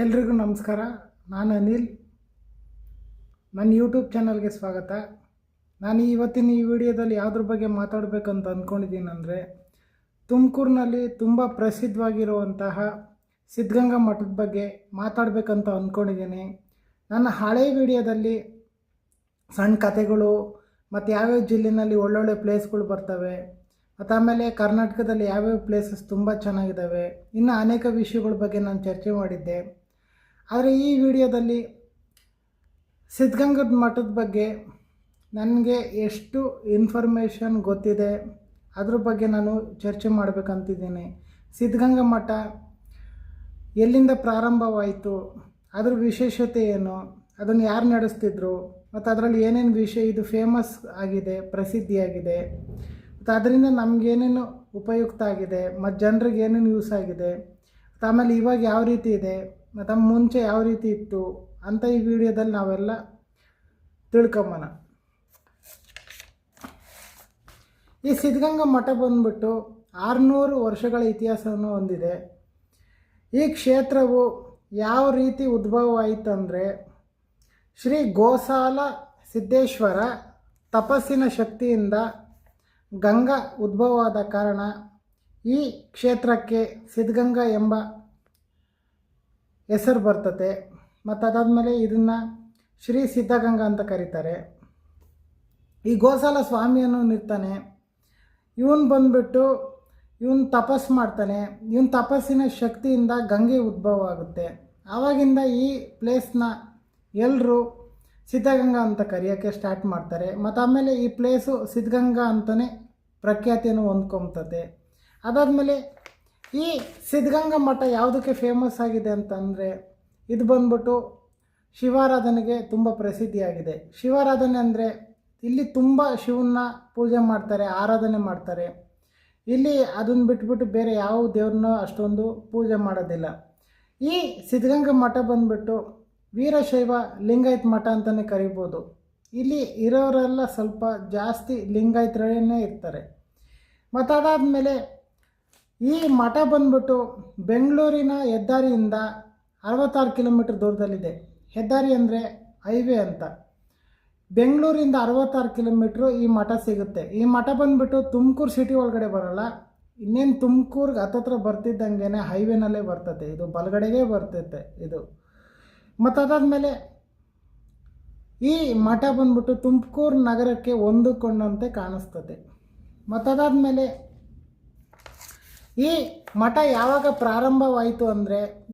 ಎಲ್ರಿಗೂ ನಮಸ್ಕಾರ. ನಾನು ಅನಿಲ್. ನನ್ನ ಯೂಟ್ಯೂಬ್ ಚಾನಲ್ಗೆ ಸ್ವಾಗತ. ನಾನು ಇವತ್ತಿನ ಈ ವಿಡಿಯೋದಲ್ಲಿ ಯಾವುದ್ರ ಬಗ್ಗೆ ಮಾತಾಡಬೇಕಂತ ಅಂದ್ಕೊಂಡಿದ್ದೀನಿ ಅಂದರೆ, ತುಮಕೂರಿನಲ್ಲಿ ತುಂಬ ಪ್ರಸಿದ್ಧವಾಗಿರುವಂತಹ ಸಿದ್ಧಗಂಗಾ ಮಠದ ಬಗ್ಗೆ ಮಾತಾಡಬೇಕಂತ ಅಂದ್ಕೊಂಡಿದ್ದೀನಿ. ನನ್ನ ಹಳೆಯ ವಿಡಿಯೋದಲ್ಲಿ ಸಣ್ಣ ಕಥೆಗಳು ಮತ್ತು ಯಾವ್ಯಾವ ಜಿಲ್ಲೆಯಲ್ಲಿ ಒಳ್ಳೊಳ್ಳೆ ಪ್ಲೇಸ್ಗಳು ಬರ್ತವೆ, ಮತ್ತು ಆಮೇಲೆ ಕರ್ನಾಟಕದಲ್ಲಿ ಯಾವ್ಯಾವ ಪ್ಲೇಸಸ್ ತುಂಬ ಚೆನ್ನಾಗಿದ್ದಾವೆ, ಇನ್ನು ಅನೇಕ ವಿಷಯಗಳ ಬಗ್ಗೆ ನಾನು ಚರ್ಚೆ ಮಾಡಿದ್ದೆ. ಆದರೆ ಈ ವಿಡಿಯೋದಲ್ಲಿ ಸಿದ್ಧಗಂಗಾ ಮಠದ ಬಗ್ಗೆ ನನಗೆ ಎಷ್ಟು ಇನ್ಫಾರ್ಮೇಷನ್ ಗೊತ್ತಿದೆ ಅದ್ರ ಬಗ್ಗೆ ನಾನು ಚರ್ಚೆ ಮಾಡಬೇಕಂತಿದ್ದೀನಿ. ಸಿದ್ಧಗಂಗಾ ಮಠ ಎಲ್ಲಿಂದ ಪ್ರಾರಂಭವಾಯಿತು, ಅದರ ವಿಶೇಷತೆ ಏನು, ಅದನ್ನು ಯಾರು ನಡೆಸ್ತಿದ್ರು, ಮತ್ತು ಅದರಲ್ಲಿ ಏನೇನು ವಿಷಯ ಇದು ಫೇಮಸ್ ಆಗಿದೆ, ಪ್ರಸಿದ್ಧಿಯಾಗಿದೆ, ಮತ್ತು ಅದರಿಂದ ನಮಗೇನೇನು ಉಪಯುಕ್ತ ಆಗಿದೆ, ಮತ್ತು ಜನರಿಗೆ ಏನೇನು ಯೂಸ್ ಆಗಿದೆ, ಮತ್ತು ಆಮೇಲೆ ಇವಾಗ ಯಾವ ರೀತಿ ಇದೆ, ಮತ್ತು ಮುಂಚೆ ಯಾವ ರೀತಿ ಇತ್ತು ಅಂತ ಈ ವಿಡಿಯೋದಲ್ಲಿ ನಾವೆಲ್ಲ ತಿಳ್ಕೊಂಬೋಣ. ಈ ಸಿದ್ಧಗಂಗಾ ಮಠ ಬಂದ್ಬಿಟ್ಟು 600 ವರ್ಷಗಳ ಇತಿಹಾಸವನ್ನು ಹೊಂದಿದೆ. ಈ ಕ್ಷೇತ್ರವು ಯಾವ ರೀತಿ ಉದ್ಭವವಾಯಿತು ಅಂದರೆ, ಶ್ರೀ ಗೋಸಾಲ ಸಿದ್ದೇಶ್ವರ ತಪಸ್ಸಿನ ಶಕ್ತಿಯಿಂದ ಗಂಗಾ ಉದ್ಭವವಾದ ಕಾರಣ ಈ ಕ್ಷೇತ್ರಕ್ಕೆ ಸಿದ್ಧಗಂಗಾ ಎಂಬ ಹೆಸರು ಬರ್ತದೆ. ಮತ್ತು ಅದಾದಮೇಲೆ ಇದನ್ನು ಶ್ರೀ ಸಿದ್ಧಗಂಗಾ ಅಂತ ಕರೀತಾರೆ. ಈ ಗೋಸಾಲ ಸ್ವಾಮಿಯನ್ನು ಇರ್ತಾನೆ, ಇವನು ಬಂದ್ಬಿಟ್ಟು ಇವನು ತಪಸ್ಸು ಮಾಡ್ತಾನೆ. ಇವನ ತಪಸ್ಸಿನ ಶಕ್ತಿಯಿಂದ ಗಂಗೆ ಉದ್ಭವ ಆಗುತ್ತೆ. ಆವಾಗಿಂದ ಈ ಪ್ಲೇಸ್ನ ಎಲ್ಲರೂ ಸಿದ್ಧಗಂಗಾ ಅಂತ ಕರೆಯೋಕ್ಕೆ ಸ್ಟಾರ್ಟ್ ಮಾಡ್ತಾರೆ. ಮತ್ತು ಆಮೇಲೆ ಈ ಪ್ಲೇಸು ಸಿದ್ಧಗಂಗಾ ಅಂತಲೇ ಪ್ರಖ್ಯಾತಿಯನ್ನು ಹೊಂದ್ಕೊಂತದೆ. ಅದಾದಮೇಲೆ ಈ ಸಿದ್ಧಗಂಗಾ ಮಠ ಯಾವುದಕ್ಕೆ ಫೇಮಸ್ ಆಗಿದೆ ಅಂತಂದರೆ, ಇದು ಬಂದ್ಬಿಟ್ಟು ಶಿವಾರಾಧನೆಗೆ ತುಂಬ ಪ್ರಸಿದ್ಧಿಯಾಗಿದೆ. ಶಿವಾರಾಧನೆ ಅಂದರೆ ಇಲ್ಲಿ ತುಂಬ ಶಿವನ ಪೂಜೆ ಮಾಡ್ತಾರೆ, ಆರಾಧನೆ ಮಾಡ್ತಾರೆ. ಇಲ್ಲಿ ಅದನ್ನು ಬಿಟ್ಬಿಟ್ಟು ಬೇರೆ ಯಾವ ದೇವ್ರನ್ನ ಅಷ್ಟೊಂದು ಪೂಜೆ ಮಾಡೋದಿಲ್ಲ. ಈ ಸಿದ್ಧಗಂಗಾ ಮಠ ಬಂದ್ಬಿಟ್ಟು ವೀರಶೈವ ಲಿಂಗಾಯತ್ ಮಠ ಅಂತಲೇ ಕರಿಬೋದು. ಇಲ್ಲಿ ಇರೋರೆಲ್ಲ ಸ್ವಲ್ಪ ಜಾಸ್ತಿ ಲಿಂಗಾಯತರೇ ಇರ್ತಾರೆ. ಮತ್ತು ಅದಾದಮೇಲೆ ಈ ಮಠ ಬಂದ್ಬಿಟ್ಟು ಬೆಂಗಳೂರಿನ ಹೆದ್ದಾರಿಯಿಂದ 66 ಕಿಲೋಮೀಟ್ರ್ ದೂರದಲ್ಲಿದೆ. ಹೆದ್ದಾರಿ ಅಂದರೆ ಹೈವೇ ಅಂತ. ಬೆಂಗಳೂರಿಂದ 66 ಕಿಲೋಮೀಟ್ರು ಈ ಮಠ ಸಿಗುತ್ತೆ. ಈ ಮಠ ಬಂದ್ಬಿಟ್ಟು ತುಮಕೂರು ಸಿಟಿ ಒಳಗಡೆ ಬರೋಲ್ಲ. ಇನ್ನೇನು ತುಮಕೂರ್ಗೆ ಹತ್ತತ್ರ ಬರ್ತಿದ್ದಂಗೆ ಹೈವೇನಲ್ಲೇ ಬರ್ತದೆ, ಇದು ಬಲಗಡೆಗೆ ಬರ್ತೈತೆ ಇದು. ಮತ್ತು ಅದಾದಮೇಲೆ ಈ ಮಠ ಬಂದ್ಬಿಟ್ಟು ತುಮಕೂರು ನಗರಕ್ಕೆ ಹೊಂದಿಕೊಂಡಂತೆ ಕಾಣಿಸ್ತದೆ. ಮತ್ತು ಅದಾದಮೇಲೆ ಈ ಮಠ ಯಾವಾಗ ಪ್ರಾರಂಭವಾಯಿತು ಅಂದರೆ